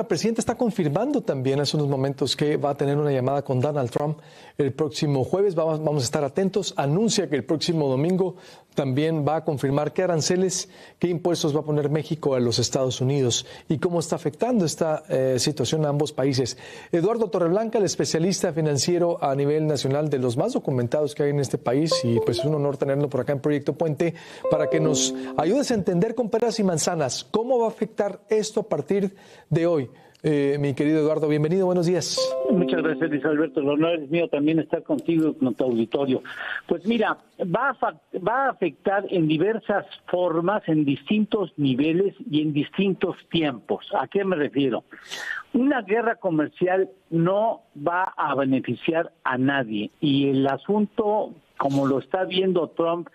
la presidenta está confirmando también hace unos momentos que va a tener una llamada con Donald Trump el próximo jueves. Vamos a estar atentos. Anuncia que el próximo domingo también va a confirmar qué aranceles, qué impuestos va a poner México a los Estados Unidos y cómo está afectando esta situación a ambos países. Eduardo Torreblanca, el especialista financiero a nivel nacional de los más documentados que hay en este país, y pues es un honor tenerlo por acá en Proyecto Puente para que nos ayudes a entender con peras y manzanas cómo va a afectar esto a partir de hoy. Mi querido Eduardo, bienvenido, buenos días. Muchas gracias, Luis Alberto. El honor es mío también estar contigo y con tu auditorio. Pues mira, va a afectar en diversas formas, en distintos niveles y en distintos tiempos. ¿A qué me refiero? Una guerra comercial no va a beneficiar a nadie, y el asunto, como lo está viendo Trump,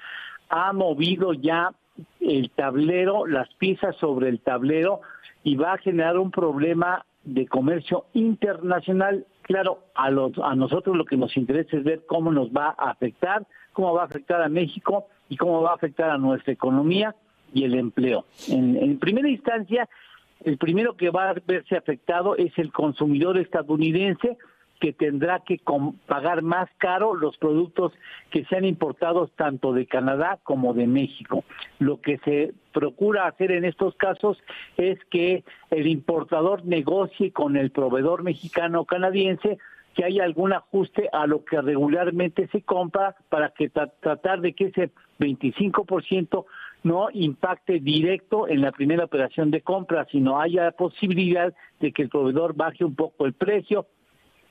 ha movido ya el tablero, las piezas sobre el tablero, y va a generar un problema de comercio internacional. Claro, a nosotros lo que nos interesa es ver cómo nos va a afectar, cómo va a afectar a México y cómo va a afectar a nuestra economía y el empleo. En primera instancia, el primero que va a verse afectado es el consumidor estadounidense, que tendrá que pagar más caro los productos que sean importados tanto de Canadá como de México. Lo que se procura hacer en estos casos es que el importador negocie con el proveedor mexicano o canadiense, que haya algún ajuste a lo que regularmente se compra, para que tratar de que ese 25% no impacte directo en la primera operación de compra, sino haya posibilidad de que el proveedor baje un poco el precio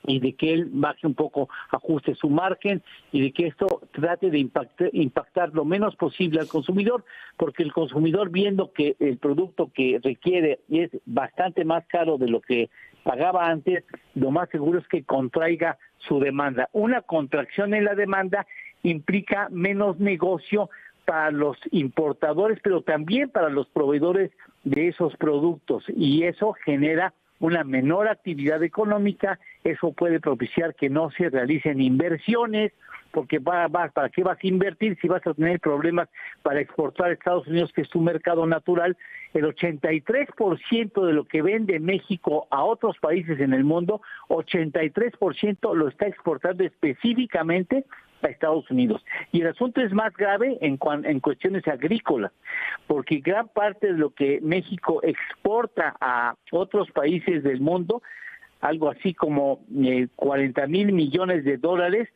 y de que él baje un poco, ajuste su margen, y de que esto trate de impactar lo menos posible al consumidor, porque el consumidor, viendo que el producto que requiere es bastante más caro de lo que pagaba antes, lo más seguro es que contraiga su demanda. Una contracción en la demanda implica menos negocio para los importadores, pero también para los proveedores de esos productos, y eso genera una menor actividad económica. Eso puede propiciar que no se realicen inversiones, porque ¿para qué vas a invertir si vas a tener problemas para exportar a Estados Unidos, que es tu mercado natural? El 83% de lo que vende México a otros países en el mundo, 83% lo está exportando específicamente a Estados Unidos. Y el asunto es más grave en cuestiones agrícolas, porque gran parte de lo que México exporta a otros países del mundo, algo así como 40,000 millones de dólares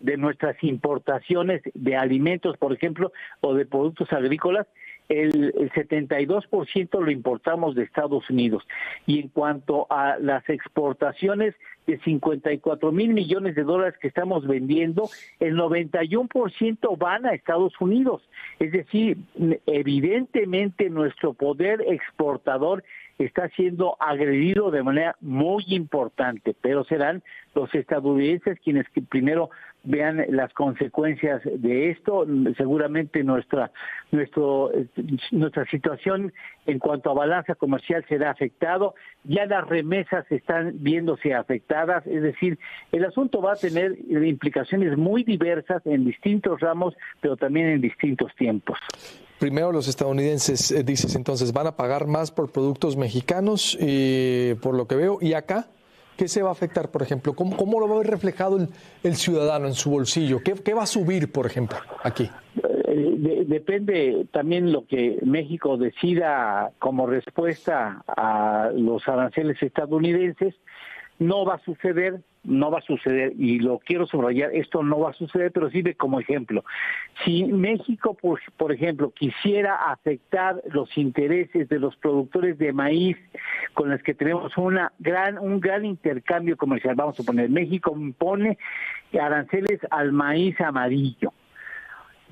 de nuestras importaciones de alimentos, por ejemplo, o de productos agrícolas, el 72% lo importamos de Estados Unidos. Y en cuanto a las exportaciones de 54,000 millones de dólares que estamos vendiendo, el 91% van a Estados Unidos. Es decir, evidentemente nuestro poder exportador está siendo agredido de manera muy importante, pero serán los estadounidenses quienes primero vean las consecuencias de esto. Seguramente nuestra situación en cuanto a balanza comercial será afectado. Ya las remesas están viéndose afectadas, es decir, el asunto va a tener implicaciones muy diversas en distintos ramos, pero también en distintos tiempos. Primero los estadounidenses, dices entonces, van a pagar más por productos mexicanos, por lo que veo, y acá, ¿qué se va a afectar, por ejemplo? ¿Cómo lo va a ver reflejado el ciudadano en su bolsillo? ¿Qué va a subir, por ejemplo, aquí? Depende también lo que México decida como respuesta a los aranceles estadounidenses. No va a suceder, y lo quiero subrayar, esto no va a suceder, pero sirve como ejemplo. Si México, por ejemplo, quisiera afectar los intereses de los productores de maíz, con los que tenemos un gran intercambio comercial, vamos a suponer, México impone aranceles al maíz amarillo,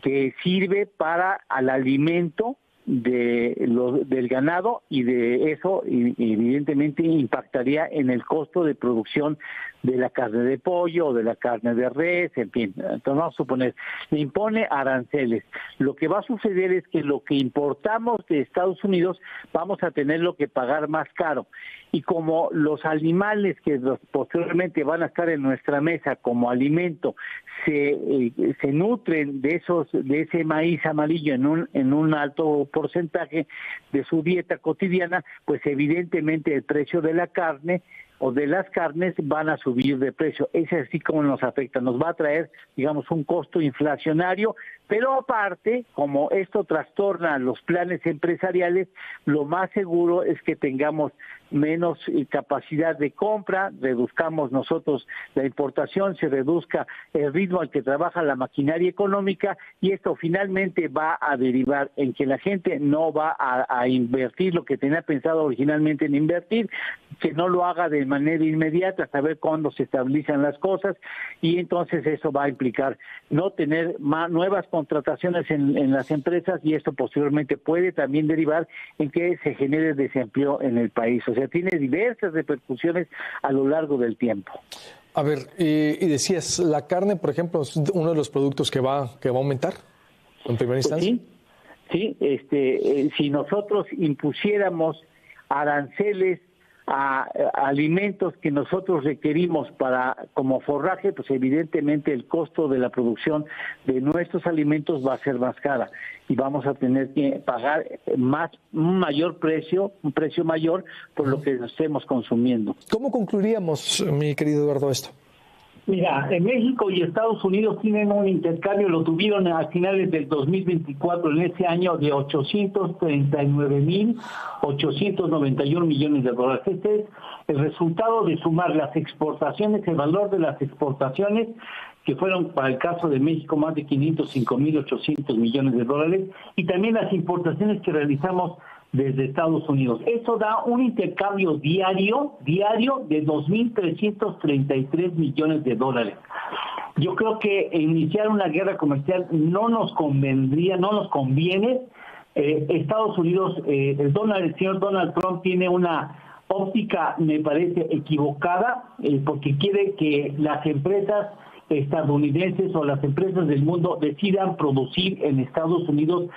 que sirve para el alimento del ganado, y de eso evidentemente impactaría en el costo de producción de la carne de pollo o de la carne de res, en fin. Entonces vamos a suponer, le impone aranceles. Lo que va a suceder es que lo que importamos de Estados Unidos vamos a tenerlo que pagar más caro. Y como los animales que posteriormente van a estar en nuestra mesa como alimento se nutren de ese maíz amarillo en un alto porcentaje de su dieta cotidiana, pues evidentemente el precio de la carne o de las carnes van a subir de precio. Es así como nos afecta, nos va a traer, digamos, un costo inflacionario, pero aparte, como esto trastorna los planes empresariales, lo más seguro es que tengamos menos capacidad de compra, reduzcamos nosotros la importación, se reduzca el ritmo al que trabaja la maquinaria económica, y esto finalmente va a derivar en que la gente no va a invertir lo que tenía pensado originalmente en invertir, que no lo haga de manera inmediata hasta ver cuándo se estabilizan las cosas, y entonces eso va a implicar no tener nuevas contrataciones en las empresas, y esto posteriormente puede también derivar en que se genere desempleo en el país. O sea, tiene diversas repercusiones a lo largo del tiempo. A ver, y decías, la carne, por ejemplo, es uno de los productos que va a aumentar en primera instancia. Sí, si nosotros impusiéramos aranceles a alimentos que nosotros requerimos como forraje, pues evidentemente el costo de la producción de nuestros alimentos va a ser más cara y vamos a tener que pagar un precio mayor por lo que estemos consumiendo. ¿Cómo concluiríamos, mi querido Eduardo, esto? Mira, en México y Estados Unidos tienen un intercambio, lo tuvieron a finales del 2024, en ese año, de 839.891 millones de dólares. Este es el resultado de sumar las exportaciones, el valor de las exportaciones, que fueron para el caso de México más de 505.800 millones de dólares, y también las importaciones que realizamos desde Estados Unidos. Eso da un intercambio diario de 2.333 millones de dólares. Yo creo que iniciar una guerra comercial no nos conviene. Estados Unidos, el señor Donald Trump tiene una óptica, me parece, equivocada, porque quiere que las empresas estadounidenses o las empresas del mundo decidan producir en Estados Unidos,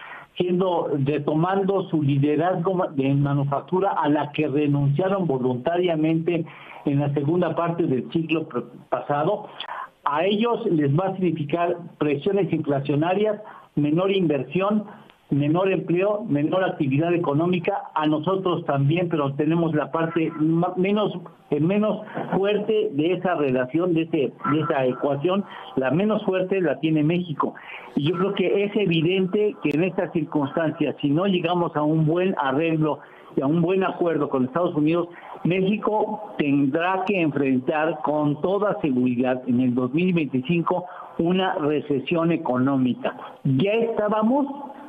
retomando su liderazgo de manufactura a la que renunciaron voluntariamente en la segunda parte del siglo pasado. A ellos les va a significar presiones inflacionarias, menor inversión, menor empleo, menor actividad económica. A nosotros también, pero tenemos la parte menos fuerte de esa relación, de esa ecuación. La menos fuerte la tiene México. Y yo creo que es evidente que en estas circunstancias, si no llegamos a un buen arreglo y a un buen acuerdo con Estados Unidos, México tendrá que enfrentar con toda seguridad en el 2025 una recesión económica. Ya estábamos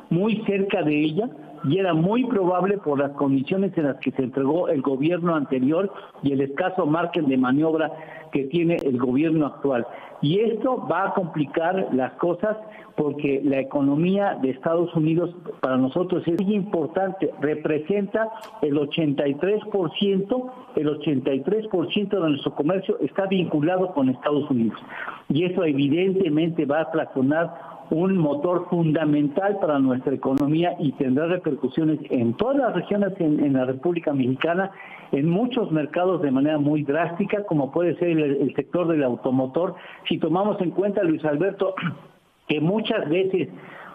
muy cerca de ella y era muy probable por las condiciones en las que se entregó el gobierno anterior y el escaso margen de maniobra que tiene el gobierno actual. Y esto va a complicar las cosas porque la economía de Estados Unidos para nosotros es muy importante, representa el 83% de nuestro comercio está vinculado con Estados Unidos. Y eso evidentemente va a traccionar un motor fundamental para nuestra economía y tendrá repercusiones en todas las regiones en la República Mexicana, en muchos mercados de manera muy drástica, como puede ser el sector del automotor. Si tomamos en cuenta, Luis Alberto, que muchas veces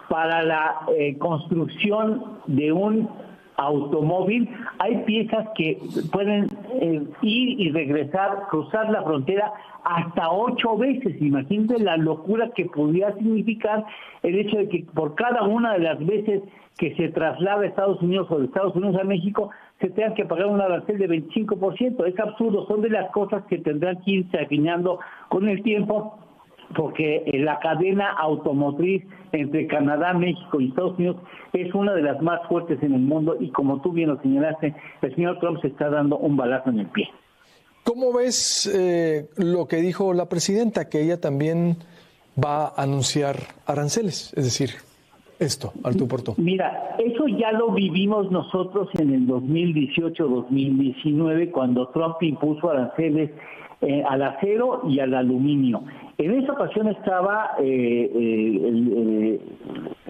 para la construcción de un automóvil hay piezas que pueden ir y regresar, cruzar la frontera hasta 8 veces. Imagínate la locura que podría significar el hecho de que por cada una de las veces que se traslada a Estados Unidos o de Estados Unidos a México se tenga que pagar un arancel de 25%. Es absurdo, son de las cosas que tendrán que irse afinando con el tiempo, porque la cadena automotriz entre Canadá, México y Estados Unidos es una de las más fuertes en el mundo y como tú bien lo señalaste, el señor Trump se está dando un balazo en el pie. ¿Cómo ves lo que dijo la presidenta, que ella también va a anunciar aranceles? Es decir, esto, al tú por tú. Mira, eso ya lo vivimos nosotros en el 2018-2019, cuando Trump impuso aranceles al acero y al aluminio. En esa ocasión estaba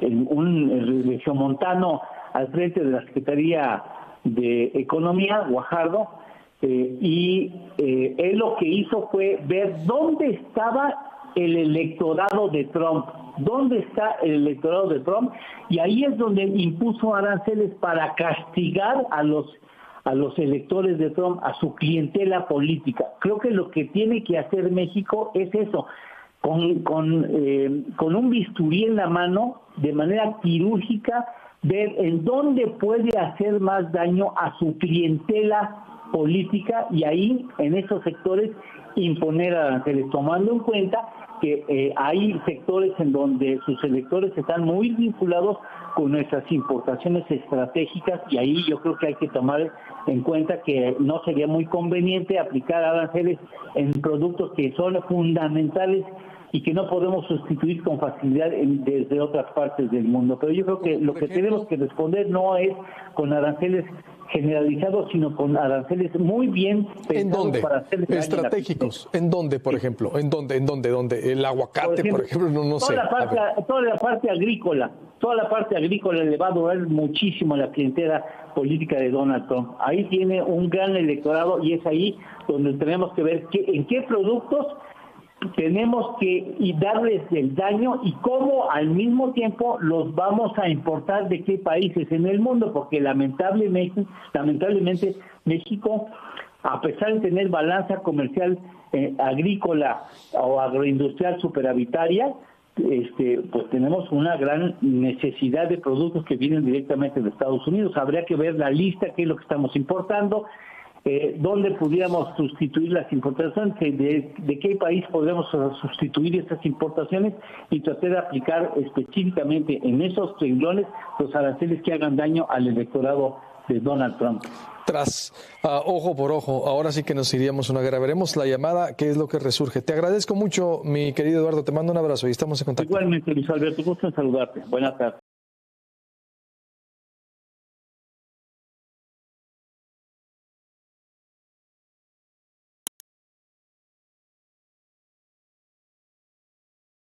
un regiomontano al frente de la Secretaría de Economía, Guajardo, y él lo que hizo fue ver dónde estaba el electorado de Trump, dónde está el electorado de Trump, y ahí es donde impuso aranceles para castigar a los electores de Trump, a su clientela política. Creo que lo que tiene que hacer México es eso, con un bisturí en la mano, de manera quirúrgica, ver en dónde puede hacer más daño a su clientela política, y ahí, en esos sectores, imponer aranceles, tomando en cuenta que hay sectores en donde sus electores están muy vinculados con nuestras importaciones estratégicas, y ahí yo creo que hay que tomar en cuenta que no sería muy conveniente aplicar aranceles en productos que son fundamentales y que no podemos sustituir con facilidad desde otras partes del mundo. Pero yo creo que lo que tenemos que responder no es con aranceles generalizados, sino con aranceles muy bien pensados. ¿En dónde? Para hacer Estratégicos. ¿En dónde, por ejemplo? ¿En dónde? ¿Dónde? El aguacate, por ejemplo, no sé. Toda la parte agrícola le va a durar muchísimo a la clientela política de Donald Trump. Ahí tiene un gran electorado, y es ahí donde tenemos que ver en qué productos tenemos que darles el daño y cómo al mismo tiempo los vamos a importar de qué países en el mundo, porque lamentablemente México, a pesar de tener balanza comercial agrícola o agroindustrial superavitaria, pues tenemos una gran necesidad de productos que vienen directamente de Estados Unidos. Habría que ver la lista, qué es lo que estamos importando, dónde pudiéramos sustituir las importaciones, de qué país podemos sustituir estas importaciones, y tratar de aplicar específicamente en esos renglones los aranceles que hagan daño al electorado de Donald Trump. Tras ojo por ojo, ahora sí que nos iríamos a una guerra. Veremos la llamada, qué es lo que resurge. Te agradezco mucho, mi querido Eduardo, te mando un abrazo y estamos en contacto. Igualmente, Luis Alberto, gusto en saludarte. Buenas tardes.